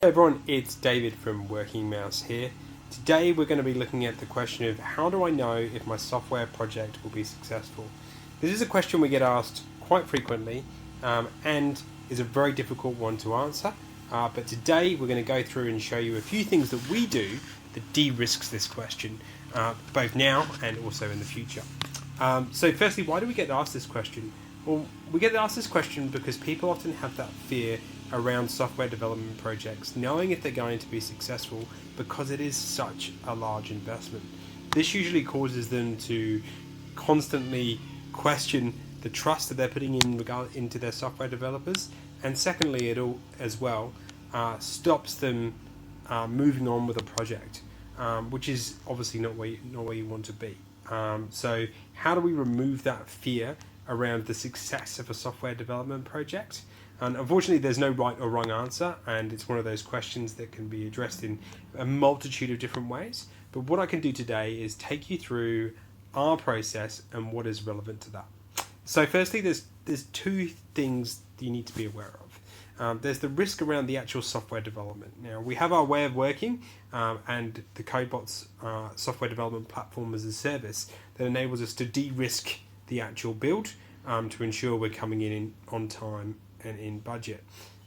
Hey everyone, it's David from WorkingMouse here. Today we're going to be looking at the question of how do I know if my software project will be successful? This is a question we get asked quite frequently and is a very difficult one to answer. But today we're going to go through and show you a few things that we do that de-risks this question, both now and also in the future. So firstly, why do we get asked this question? Well, we get asked this question because people often have that fear around software development projects, knowing if they're going to be successful because it is such a large investment. This usually causes them to constantly question the trust that they're putting into their software developers, and secondly, it all as well stops them moving on with a project, which is obviously not where you want to be. So how do we remove that fear around the success of a software development project? And unfortunately, there's no right or wrong answer, and it's one of those questions that can be addressed in a multitude of different ways. But what I can do today is take you through our process and what is relevant to that. So firstly, there's two things that you need to be aware of. There's the risk around the actual software development. Now, we have our way of working and the CodeBots software development platform as a service that enables us to de-risk the actual build to ensure we're coming in on time and in budget.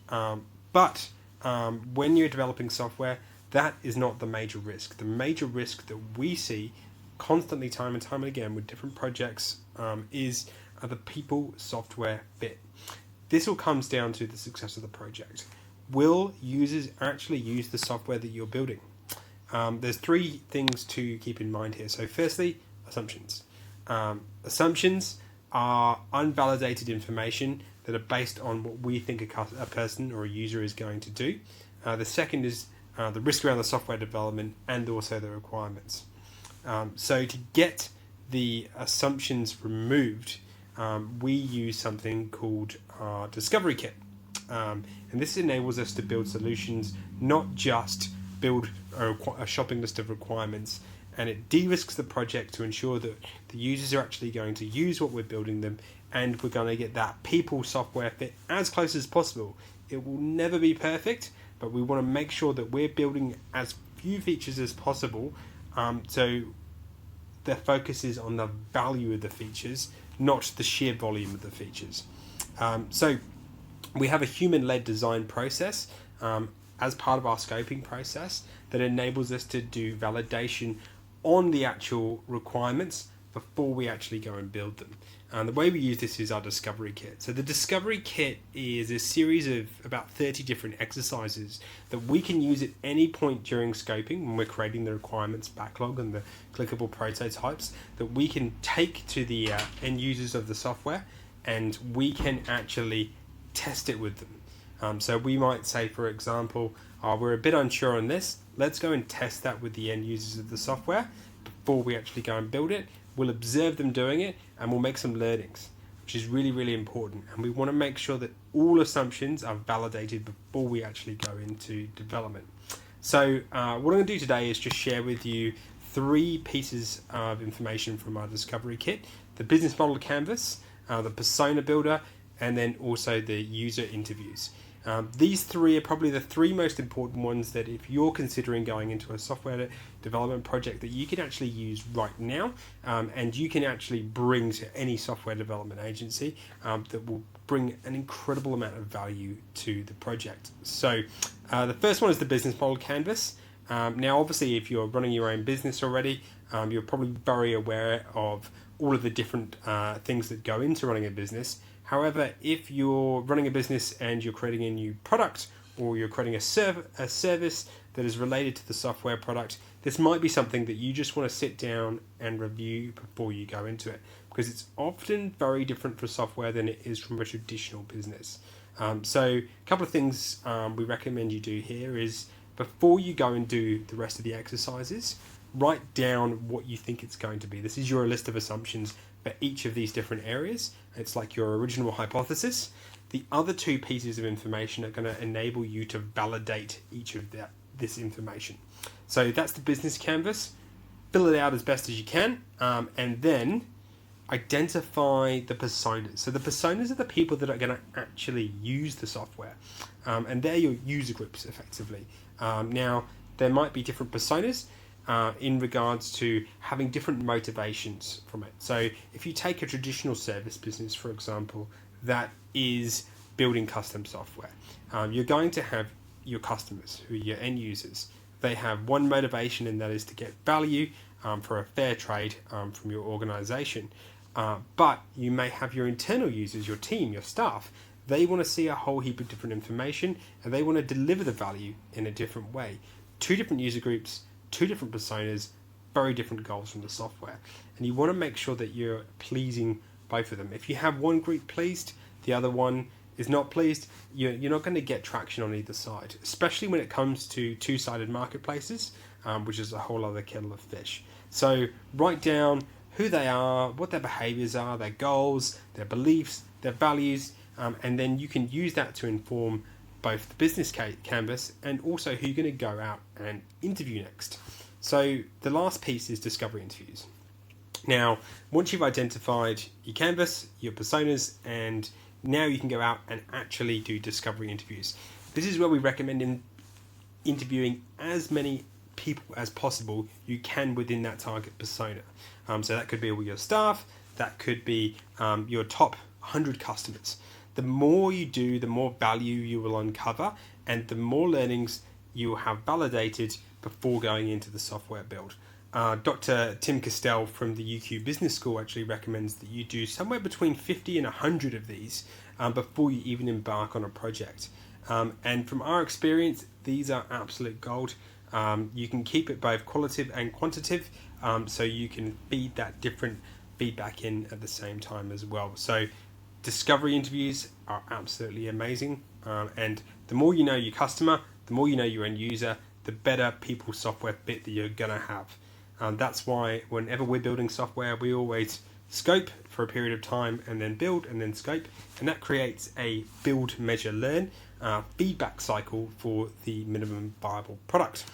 But when you're developing software, that is not the major risk. The major risk that we see constantly, time and time again, with different projects is the people software fit. This all comes down to the success of the project. Will users actually use the software that you're building? There's three things to keep in mind here. So firstly, assumptions. Assumptions are unvalidated information that are based on what we think a person or a user is going to do. The second is the risk around the software development and also the requirements. So to get the assumptions removed, we use something called our Discovery Kit. And this enables us to build solutions, not just build a shopping list of requirements, and it de-risks the project to ensure that the users are actually going to use what we're building them, and we're going to get that people software fit as close as possible. It will never be perfect, but we want to make sure that we're building as few features as possible, so the focus is on the value of the features, not the sheer volume of the features. So we have a human-led design process as part of our scoping process that enables us to do validation on the actual requirements before we actually go and build them. And the way we use this is our Discovery Kit. So the Discovery Kit is a series of about 30 different exercises that we can use at any point during scoping when we're creating the requirements backlog and the clickable prototypes that we can take to the end users of the software, and we can actually test it with them. So we might say, for example, we're a bit unsure on this. Let's go and test that with the end users of the software before we actually go and build it. We'll observe them doing it and we'll make some learnings, which is really, really important. And we want to make sure that all assumptions are validated before we actually go into development. So what I'm going to do today is just share with you three pieces of information from our Discovery Kit: the business model canvas, the persona builder, and then also the user interviews. These three are probably the three most important ones that if you're considering going into a software development project that you can actually use right now, and you can actually bring to any software development agency that will bring an incredible amount of value to the project. So the first one is the business model canvas. Now obviously if you're running your own business already, you're probably very aware of all of the different things that go into running a business. However, if you're running a business and you're creating a new product, or you're creating a service that is related to the software product, this might be something that you just want to sit down and review before you go into it, because it's often very different for software than it is from a traditional business. So a couple of things we recommend you do here is, before you go and do the rest of the exercises, write down what you think it's going to be. This is your list of assumptions for each of these different areas. It's like your original hypothesis. The other two pieces of information are going to enable you to validate each of this information. So that's the business canvas. Fill it out as best as you can, and then identify the personas. So the personas are the people that are going to actually use the software, and they're your user groups effectively. Now, there might be different personas in regards to having different motivations from it. So if you take a traditional service business, for example, that is building custom software, you're going to have your customers, who are your end users. They have one motivation, and that is to get value for a fair trade from your organization. But you may have your internal users, your team, your staff. They want to see a whole heap of different information, and they want to deliver the value in a different way. Two different user groups, two different personas, very different goals from the software. And you want to make sure that you're pleasing both of them. If you have one group pleased, the other one is not pleased, you're not going to get traction on either side, especially when it comes to two-sided marketplaces, which is a whole other kettle of fish. So write down who they are, what their behaviors are, their goals, their beliefs, their values, and then you can use that to inform both the business canvas and also who you're going to go out and interview next. So the last piece is discovery interviews. Now, once you've identified your canvas, your personas, and now you can go out and actually do discovery interviews. This is where we recommend interviewing as many people as possible you can within that target persona. So that could be all your staff, that could be your top 100 customers. The more you do, the more value you will uncover, and the more learnings you will have validated before going into the software build. Dr. Tim Castell from the UQ Business School actually recommends that you do somewhere between 50 and 100 of these before you even embark on a project. And from our experience, these are absolute gold. You can keep it both qualitative and quantitative, so you can feed that different feedback in at the same time as well. So discovery interviews are absolutely amazing, and the more you know your customer, the more you know your end user, the better people software fit that you're gonna have. That's why whenever we're building software, we always scope for a period of time and then build and then scope, and that creates a build, measure, learn feedback cycle for the minimum viable product.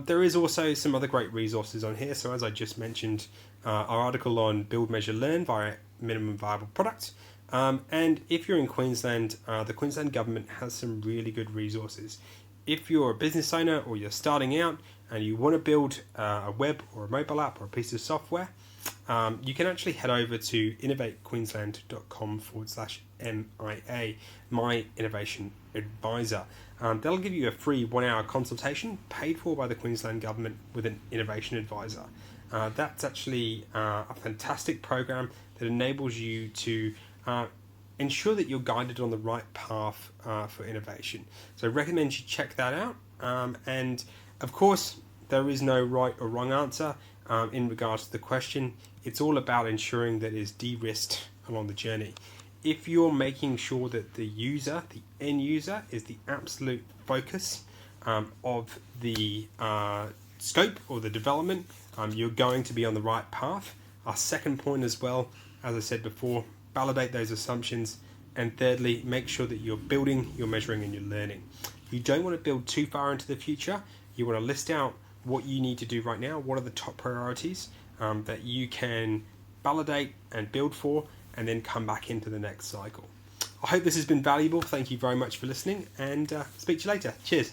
There is also some other great resources on here. So as I just mentioned, our article on build, measure, learn via minimum viable product. And if you're in Queensland, the Queensland government has some really good resources. If you're a business owner or you're starting out and you want to build a web or a mobile app or a piece of software, you can actually head over to innovatequeensland.com/MIA, My Innovation Advisor. They'll give you a free 1-hour consultation paid for by the Queensland Government with an innovation advisor. That's actually a fantastic program that enables you to ensure that you're guided on the right path for innovation. So I recommend you check that out. And of course, there is no right or wrong answer in regards to the question. It's all about ensuring that it is de-risked along the journey. If you're making sure that the user, the end user, is the absolute focus of the scope or the development, you're going to be on the right path. Our second point as well, as I said before, validate those assumptions. And thirdly, make sure that you're building, you're measuring, and you're learning. You don't want to build too far into the future. You want to list out what you need to do right now. What are the top priorities that you can validate and build for, and then come back into the next cycle. I hope this has been valuable. Thank you very much for listening, and speak to you later. Cheers.